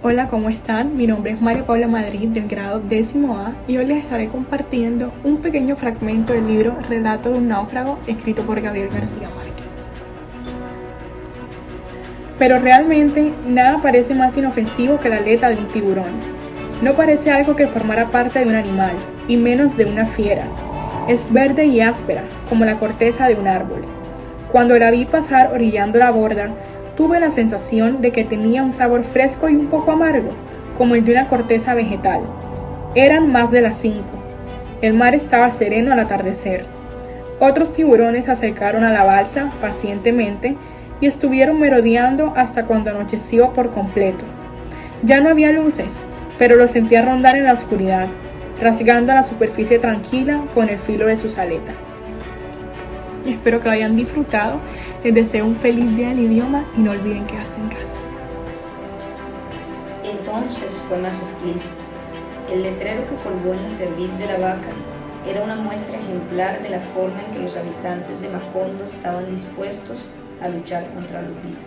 Hola, ¿cómo están? Mi nombre es María Paula Madrid del grado 10A y hoy les estaré compartiendo un pequeño fragmento del libro Relato de un náufrago escrito por Gabriel García Márquez. Pero realmente nada parece más inofensivo que la aleta de un tiburón. No parece algo que formara parte de un animal, y menos de una fiera. Es verde y áspera, como la corteza de un árbol. Cuando la vi pasar orillando la borda, tuve la sensación de que tenía un sabor fresco y un poco amargo, como el de una corteza vegetal. Eran más de las 5. El mar estaba sereno al atardecer. Otros tiburones se acercaron a la balsa pacientemente y estuvieron merodeando hasta cuando anocheció por completo. Ya no había luces, pero los sentía rondar en la oscuridad, rasgando la superficie tranquila con el filo de sus aletas. Espero que lo hayan disfrutado. Les deseo un feliz día del idioma y no olviden quedarse en casa. Entonces fue más explícito. El letrero que colgó en la cerviz de la vaca era una muestra ejemplar de la forma en que los habitantes de Macondo estaban dispuestos a luchar contra los vivos.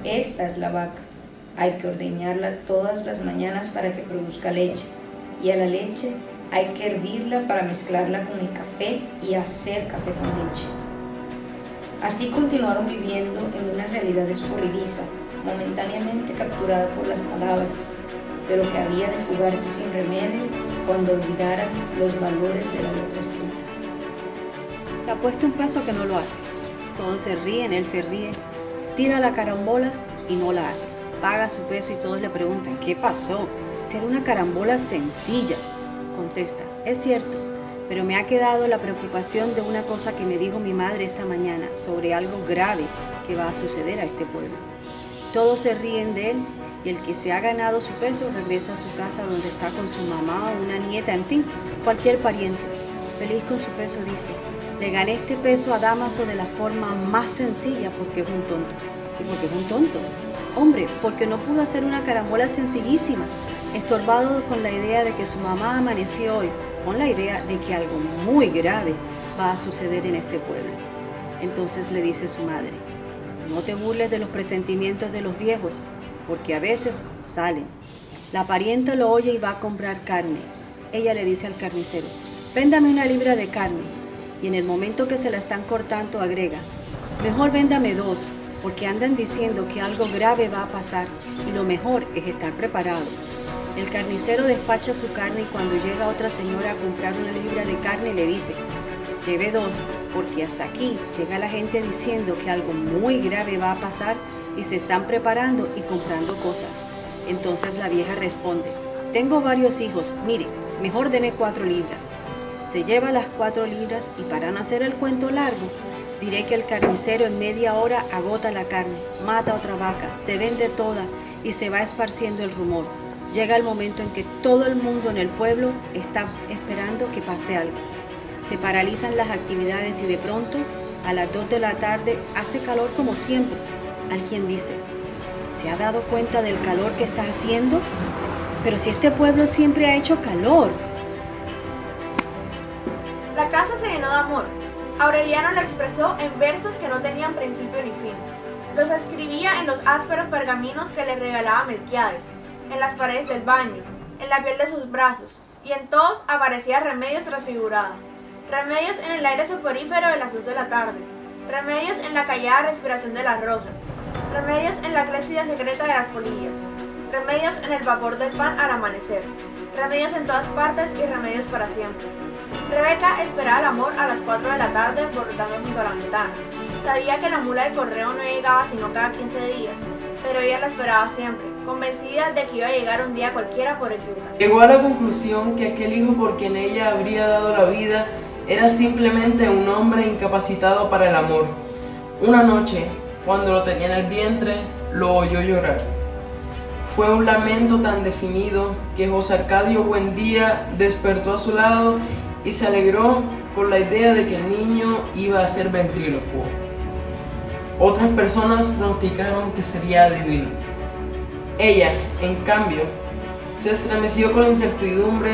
Esta es la vaca. Hay que ordeñarla todas las mañanas para que produzca leche, y a la leche hay que hervirla para mezclarla con el café y hacer café con leche. Así continuaron viviendo en una realidad escurridiza, momentáneamente capturada por las palabras, pero que había de fugarse sin remedio cuando olvidaran los valores de la letra escrita. Te apuesto un peso que no lo haces. Todos se ríen, él se ríe, tira la carambola y no la hace. Paga su peso y todos le preguntan, ¿qué pasó? Si era una carambola sencilla. Contesta, es cierto, pero me ha quedado la preocupación de una cosa que me dijo mi madre esta mañana sobre algo grave que va a suceder a este pueblo. Todos se ríen de él y el que se ha ganado su peso regresa a su casa donde está con su mamá o una nieta, en fin, cualquier pariente. Feliz con su peso dice, le gané este peso a Dámaso de la forma más sencilla porque es un tonto. ¿Y por qué es un tonto? Hombre, porque no pudo hacer una carambola sencillísima, estorbado con la idea de que su mamá amaneció hoy, con la idea de que algo muy grave va a suceder en este pueblo. Entonces le dice su madre, no te burles de los presentimientos de los viejos, porque a veces salen. La parienta lo oye y va a comprar carne. Ella le dice al carnicero, véndame una libra de carne, y en el momento que se la están cortando agrega, mejor véndame 2, porque andan diciendo que algo grave va a pasar y lo mejor es estar preparado. El carnicero despacha su carne y cuando llega otra señora a comprar una libra de carne le dice, lleve 2, porque hasta aquí llega la gente diciendo que algo muy grave va a pasar y se están preparando y comprando cosas. Entonces la vieja responde, tengo varios hijos, mire, mejor deme 4 libras. Se lleva las 4 libras y para no hacer el cuento largo, diré que el carnicero en media hora agota la carne, mata otra vaca, se vende toda y se va esparciendo el rumor. Llega el momento en que todo el mundo en el pueblo está esperando que pase algo. Se paralizan las actividades y de pronto, a las 2 de la tarde, hace calor como siempre. Alguien dice, ¿se ha dado cuenta del calor que está haciendo? Pero si este pueblo siempre ha hecho calor. La casa se llenó de amor. Aureliano la expresó en versos que no tenían principio ni fin. Los escribía en los ásperos pergaminos que le regalaba Melquiades, en las paredes del baño, en la piel de sus brazos, y en todos aparecía Remedios transfigurada. Remedios en el aire soporífero de las 2 de la tarde. Remedios en la callada respiración de las rosas. Remedios en la clepsidra secreta de las polillas. Remedios en el vapor del pan al amanecer. Remedios en todas partes y remedios para siempre. Rebeca esperaba el amor a las 4 de la tarde bordando junto a la ventana. Sabía que la mula del correo no llegaba sino cada 15 días, pero ella la esperaba siempre, convencida de que iba a llegar un día cualquiera por equivocación. Llegó a la conclusión que aquel hijo por quien ella habría dado la vida era simplemente un hombre incapacitado para el amor. Una noche, cuando lo tenía en el vientre, lo oyó llorar. Fue un lamento tan definido que José Arcadio Buendía despertó a su lado y se alegró con la idea de que el niño iba a ser ventrílocuo. Otras personas pronosticaron que sería adivino. Ella, en cambio, se estremeció con la incertidumbre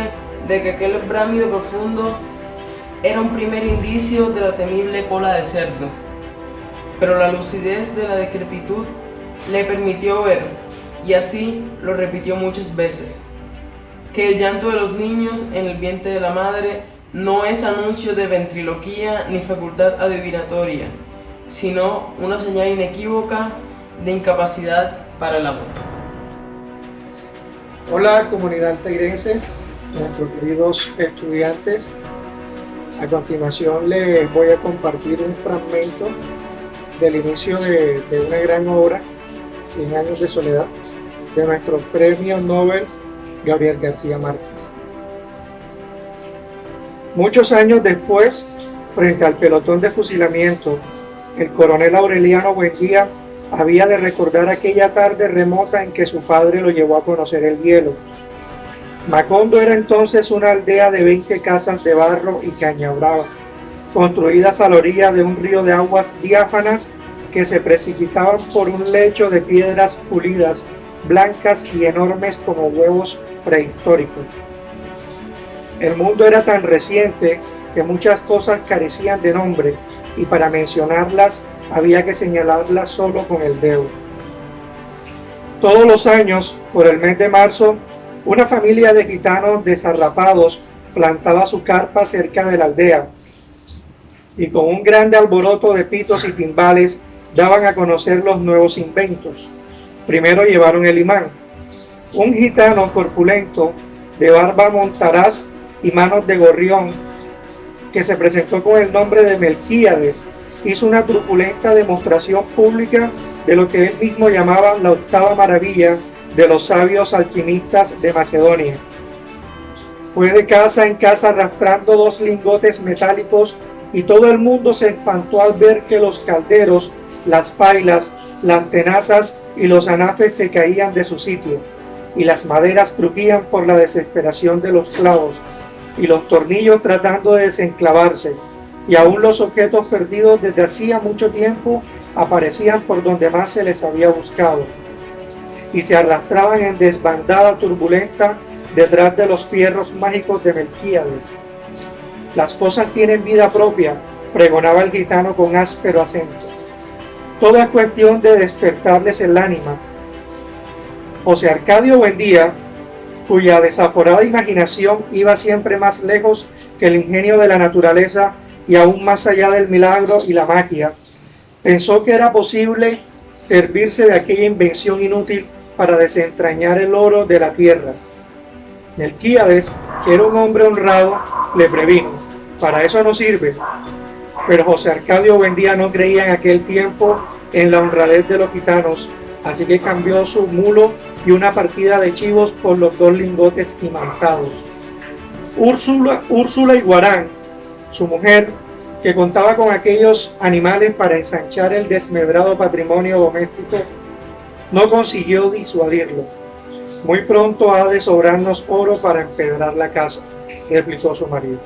de que aquel bramido profundo era un primer indicio de la temible cola de cerdo. Pero la lucidez de la decrepitud le permitió ver y así lo repitió muchas veces. Que el llanto de los niños en el vientre de la madre no es anuncio de ventriloquía ni facultad adivinatoria, sino una señal inequívoca de incapacidad para el amor. Hola comunidad altegrense, nuestros queridos estudiantes. A continuación les voy a compartir un fragmento del inicio de una gran obra, 100 años de soledad, de nuestro premio Nobel Gabriel García Márquez. Muchos años después, frente al pelotón de fusilamiento, el coronel Aureliano Buendía había de recordar aquella tarde remota en que su padre lo llevó a conocer el hielo. Macondo era entonces una aldea de 20 casas de barro y caña brava, construidas a la orilla de un río de aguas diáfanas que se precipitaban por un lecho de piedras pulidas, blancas y enormes como huevos prehistóricos. El mundo era tan reciente que muchas cosas carecían de nombre y para mencionarlas había que señalarlas solo con el dedo. Todos los años, por el mes de marzo, una familia de gitanos desarrapados plantaba su carpa cerca de la aldea y con un grande alboroto de pitos y timbales daban a conocer los nuevos inventos. Primero llevaron el imán. Un gitano corpulento, de barba montaraz y manos de gorrión, que se presentó con el nombre de Melquíades, hizo una truculenta demostración pública de lo que él mismo llamaba la octava maravilla de los sabios alquimistas de Macedonia. Fue de casa en casa arrastrando 2 lingotes metálicos y todo el mundo se espantó al ver que los calderos, las pailas, las tenazas y los anafes se caían de su sitio, y las maderas crujían por la desesperación de los clavos, y los tornillos tratando de desenclavarse, y aún los objetos perdidos desde hacía mucho tiempo aparecían por donde más se les había buscado, y se arrastraban en desbandada turbulenta detrás de los fierros mágicos de Melquíades. Las cosas tienen vida propia, pregonaba el gitano con áspero acento. Toda cuestión de despertarles el ánima. José Arcadio Buendía, cuya desaforada imaginación iba siempre más lejos que el ingenio de la naturaleza y aún más allá del milagro y la magia, pensó que era posible servirse de aquella invención inútil para desentrañar el oro de la tierra. Melquíades, que era un hombre honrado, le previno: para eso no sirve. Pero José Arcadio Buendía no creía en aquel tiempo en la honradez de los gitanos, así que cambió su mulo y una partida de chivos por los 2 lingotes imantados. Úrsula Iguarán, su mujer, que contaba con aquellos animales para ensanchar el desmebrado patrimonio doméstico, no consiguió disuadirlo. Muy pronto ha de sobrarnos oro para empedrar la casa, replicó su marido.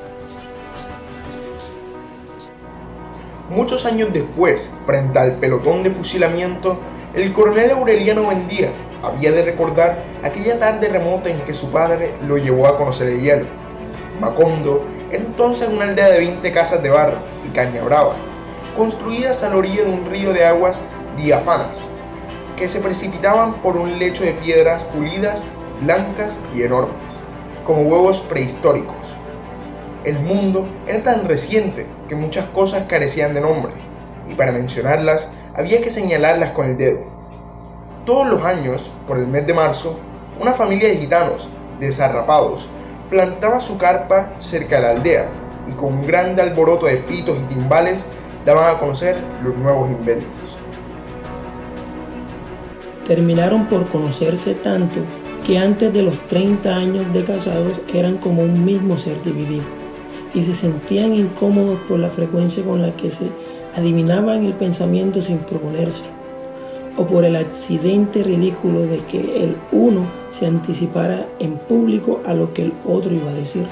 Muchos años después, frente al pelotón de fusilamiento, el coronel Aureliano Buendía había de recordar aquella tarde remota en que su padre lo llevó a conocer el hielo. Macondo era entonces una aldea de 20 casas de barro y caña brava, construidas a la orilla de un río de aguas diáfanas, que se precipitaban por un lecho de piedras pulidas, blancas y enormes, como huevos prehistóricos. El mundo era tan reciente que muchas cosas carecían de nombre, y para mencionarlas había que señalarlas con el dedo. Todos los años, por el mes de marzo, una familia de gitanos desarrapados plantaba su carpa cerca de la aldea y con un grande alboroto de pitos y timbales daban a conocer los nuevos inventos. Terminaron por conocerse tanto que antes de los 30 años de casados eran como un mismo ser dividido y se sentían incómodos por la frecuencia con la que se adivinaban el pensamiento sin proponérselo, o por el accidente ridículo de que el uno se anticipara en público a lo que el otro iba a decir.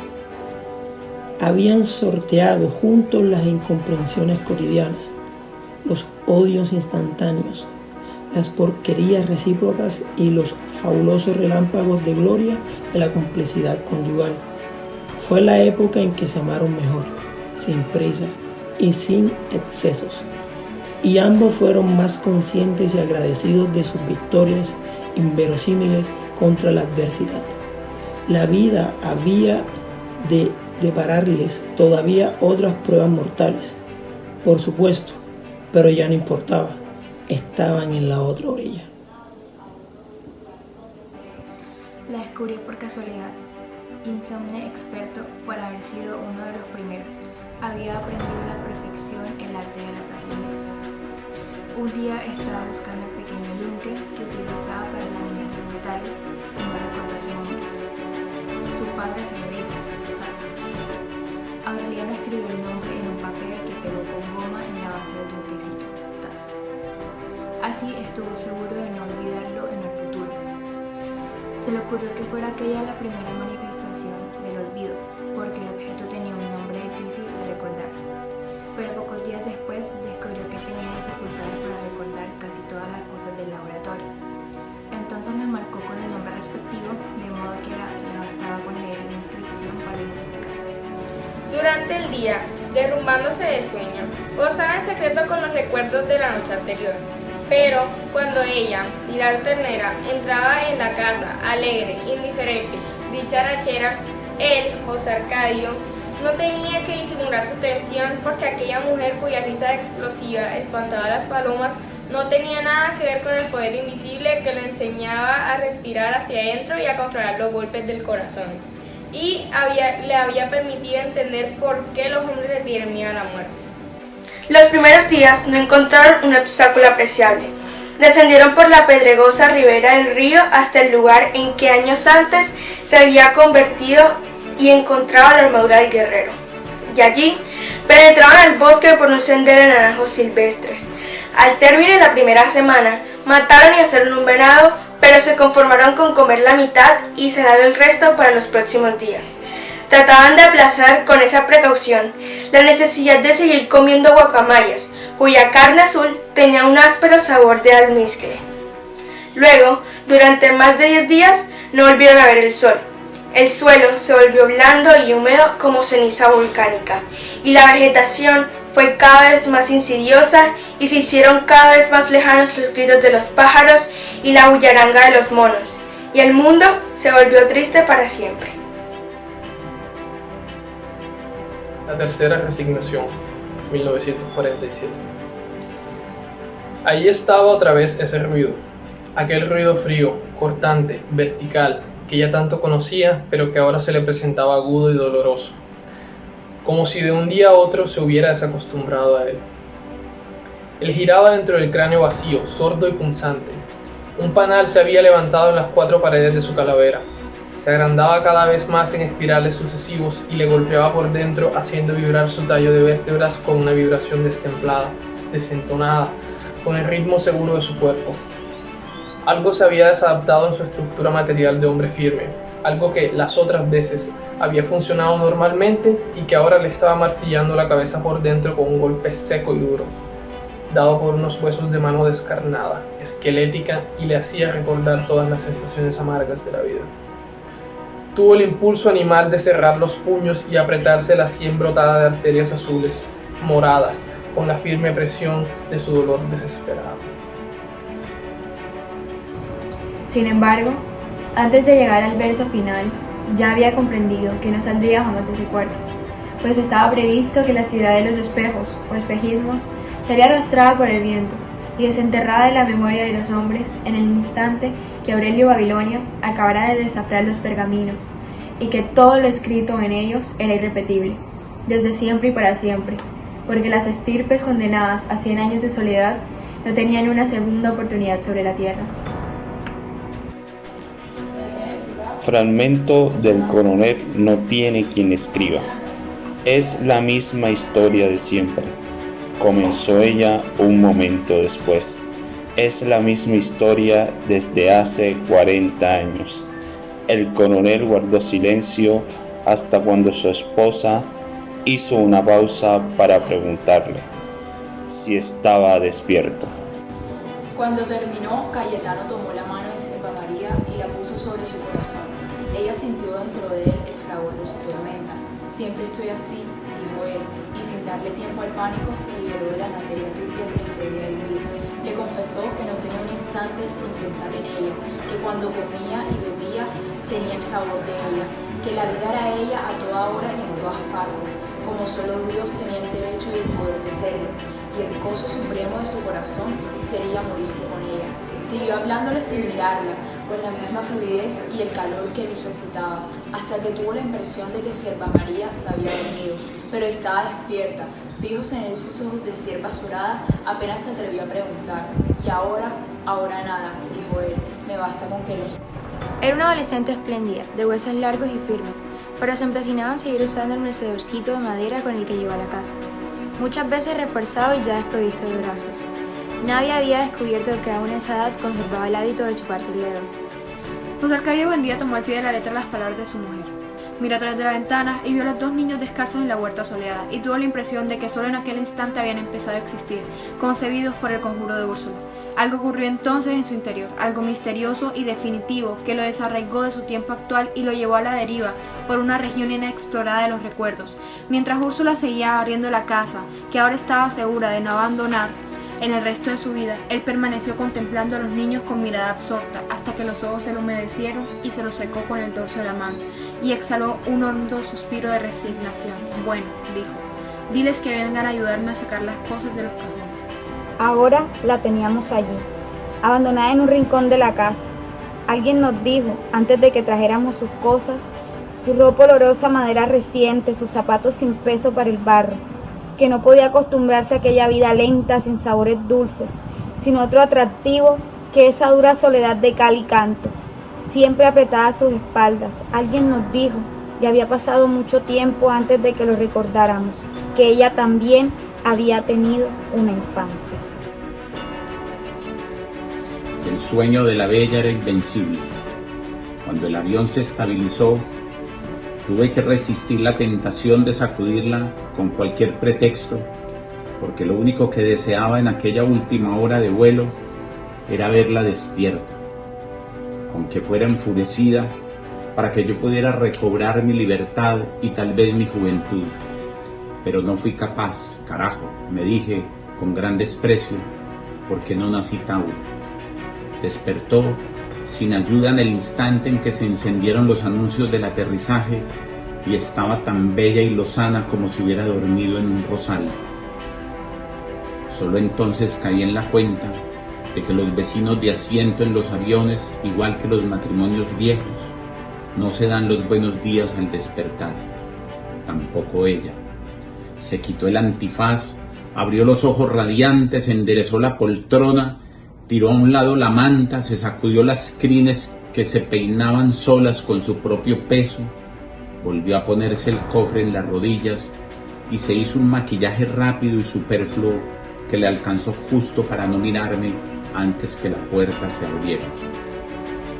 Habían sorteado juntos las incomprensiones cotidianas, los odios instantáneos, las porquerías recíprocas y los fabulosos relámpagos de gloria de la complicidad conyugal. Fue la época en que se amaron mejor, sin prisa y sin excesos, y ambos fueron más conscientes y agradecidos de sus victorias inverosímiles contra la adversidad. La vida había de depararles todavía otras pruebas mortales, por supuesto, pero ya no importaba, estaban en la otra orilla. La descubrí por casualidad. Insomne experto por haber sido uno de los primeros, había aprendido a la perfección el arte de la platería. Un día estaba buscando el pequeño yunque que utilizaba para laminar los metales y no recordó su nombre. Su padre se lo dijo, Taz. Aureliano escribió el nombre en un papel que pegó con goma en la base del yunquecito, Taz. Así estuvo seguro de no olvidarlo en el futuro. Se le ocurrió que fuera aquella la primera manifestación del olvido, porque el objeto tenía un nombre difícil de recordar. Pero pocos días después descubrió que tenía dificultades para recordar casi todas las cosas del laboratorio. Entonces las marcó con el nombre respectivo, de modo que le bastaba con leer la inscripción para identificarlas. Durante el día, derrumbándose de sueño, gozaba en secreto con los recuerdos de la noche anterior. Pero cuando ella, Pilar Ternera, entraba en la casa, alegre, indiferente, dicharachera, él, José Arcadio, no tenía que disimular su tensión porque aquella mujer cuya risa explosiva espantaba a las palomas no tenía nada que ver con el poder invisible que le enseñaba a respirar hacia adentro y a controlar los golpes del corazón. Y le había permitido entender por qué los hombres le tienen miedo a la muerte. Los primeros días no encontraron un obstáculo apreciable. Descendieron por la pedregosa ribera del río hasta el lugar en que años antes se había convertido y encontraban la armadura del guerrero. Y allí penetraron al bosque por un sendero de naranjos silvestres. Al término de la primera semana, mataron y asaron un venado, pero se conformaron con comer la mitad y cerrar el resto para los próximos días. Trataban de aplazar con esa precaución la necesidad de seguir comiendo guacamayas, cuya carne azul tenía un áspero sabor de almizcle. Luego, durante más de 10 días, no volvieron a ver el sol. El suelo se volvió blando y húmedo como ceniza volcánica, y la vegetación fue cada vez más insidiosa y se hicieron cada vez más lejanos los gritos de los pájaros y la bullaranga de los monos, y el mundo se volvió triste para siempre. La tercera resignación, 1947. Allí estaba otra vez ese ruido, aquel ruido frío, cortante, vertical, que ya tanto conocía, pero que ahora se le presentaba agudo y doloroso, como si de un día a otro se hubiera desacostumbrado a él. Él giraba dentro del cráneo vacío, sordo y punzante. Un panal se había levantado en las 4 paredes de su calavera. Se agrandaba cada vez más en espirales sucesivos y le golpeaba por dentro, haciendo vibrar su tallo de vértebras con una vibración destemplada, desentonada, con el ritmo seguro de su cuerpo. Algo se había desadaptado en su estructura material de hombre firme, algo que las otras veces había funcionado normalmente y que ahora le estaba martillando la cabeza por dentro con un golpe seco y duro, dado por unos huesos de mano descarnada, esquelética, y le hacía recordar todas las sensaciones amargas de la vida. Tuvo el impulso animal de cerrar los puños y apretarse la sien brotada de arterias azules, moradas, con la firme presión de su dolor desesperado. Sin embargo, antes de llegar al verso final, ya había comprendido que no saldría jamás de ese cuarto, pues estaba previsto que la actividad de los espejos o espejismos sería arrastrada por el viento y desenterrada de la memoria de los hombres en el instante que Aurelio Babilonio acabara de descifrar los pergaminos, y que todo lo escrito en ellos era irrepetible, desde siempre y para siempre, porque las estirpes condenadas a 100 años de soledad no tenían una segunda oportunidad sobre la tierra. Fragmento del coronel no tiene quien escriba. Es la misma historia de siempre. Comenzó ella un momento después. Es la misma historia desde hace 40 años. El coronel guardó silencio hasta cuando su esposa hizo una pausa para preguntarle si estaba despierto. Cuando terminó, Cayetano tomó la mano de Sierva María y la puso sobre su corazón. Ella sintió dentro de él el fragor de su tormenta. Siempre estoy así, dijo él, y sin darle tiempo al pánico se liberó de la materia turbia que le impedía vivir. Le confesó que no tenía un instante sin pensar en ella, que cuando comía y bebía tenía el sabor de ella, que la vida era ella a toda hora y en todas partes, como solo Dios tenía el derecho y el poder de serlo, y el gozo supremo de su corazón sería morirse con ella. Siguió hablándole sin mirarla, con la misma fluidez y el calor que les recitaba, hasta que tuvo la impresión de que Sierva María se había dormido, pero estaba despierta. Fijos en él sus ojos de sierva azulada, apenas se atrevió a preguntar. Y ahora nada, dijo él, me basta con que los... Era una adolescente espléndida, de huesos largos y firmes, pero se empecinaba en seguir usando el mecedorcito de madera con el que llegó a la casa, muchas veces reforzado y ya desprovisto de brazos. Nadie había descubierto que aún a esa edad conservaba el hábito de chuparse el dedo. José Arcadio Buendía tomó al pie de la letra las palabras de su mujer. Miró a través de la ventana y vio a los 2 niños descalzos en la huerta soleada, y tuvo la impresión de que solo en aquel instante habían empezado a existir, concebidos por el conjuro de Úrsula. Algo ocurrió entonces en su interior, algo misterioso y definitivo, que lo desarraigó de su tiempo actual y lo llevó a la deriva por una región inexplorada de los recuerdos. Mientras Úrsula seguía abriendo la casa, que ahora estaba segura de no abandonar en el resto de su vida, él permaneció contemplando a los niños con mirada absorta, hasta que los ojos se le humedecieron y se los secó con el dorso de la mano, y exhaló un hondo suspiro de resignación. Bueno, dijo, diles que vengan a ayudarme a sacar las cosas de los cajones. Ahora la teníamos allí, abandonada en un rincón de la casa. Alguien nos dijo, antes de que trajéramos sus cosas, su ropa olorosa a madera reciente, sus zapatos sin peso para el barro, que no podía acostumbrarse a aquella vida lenta, sin sabores dulces, sin otro atractivo que esa dura soledad de cal y canto, siempre apretada a sus espaldas. Alguien nos dijo, y había pasado mucho tiempo antes de que lo recordáramos, que ella también había tenido una infancia. El sueño de la bella era invencible. Cuando el avión se estabilizó, tuve que resistir la tentación de sacudirla con cualquier pretexto, porque lo único que deseaba en aquella última hora de vuelo era verla despierta, aunque fuera enfurecida, para que yo pudiera recobrar mi libertad y tal vez mi juventud. Pero no fui capaz, carajo, me dije con gran desprecio, porque no nací tauro. Despertó sin ayuda en el instante en que se encendieron los anuncios del aterrizaje y estaba tan bella y lozana como si hubiera dormido en un rosal. Solo entonces caí en la cuenta de que los vecinos de asiento en los aviones, igual que los matrimonios viejos, no se dan los buenos días al despertar. Tampoco ella. Se quitó el antifaz, abrió los ojos radiantes, enderezó la poltrona, tiró a un lado la manta, se sacudió las crines que se peinaban solas con su propio peso, volvió a ponerse el cofre en las rodillas y se hizo un maquillaje rápido y superfluo que le alcanzó justo para no mirarme antes que la puerta se abriera.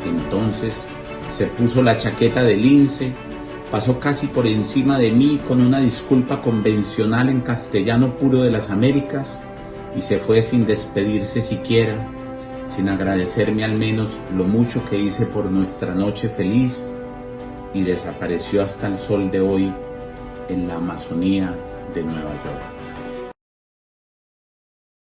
Entonces se puso la chaqueta de lince, pasó casi por encima de mí con una disculpa convencional en castellano puro de las Américas y se fue sin despedirse siquiera, sin agradecerme al menos lo mucho que hice por nuestra noche feliz, y desapareció hasta el sol de hoy en la Amazonía de Nueva York.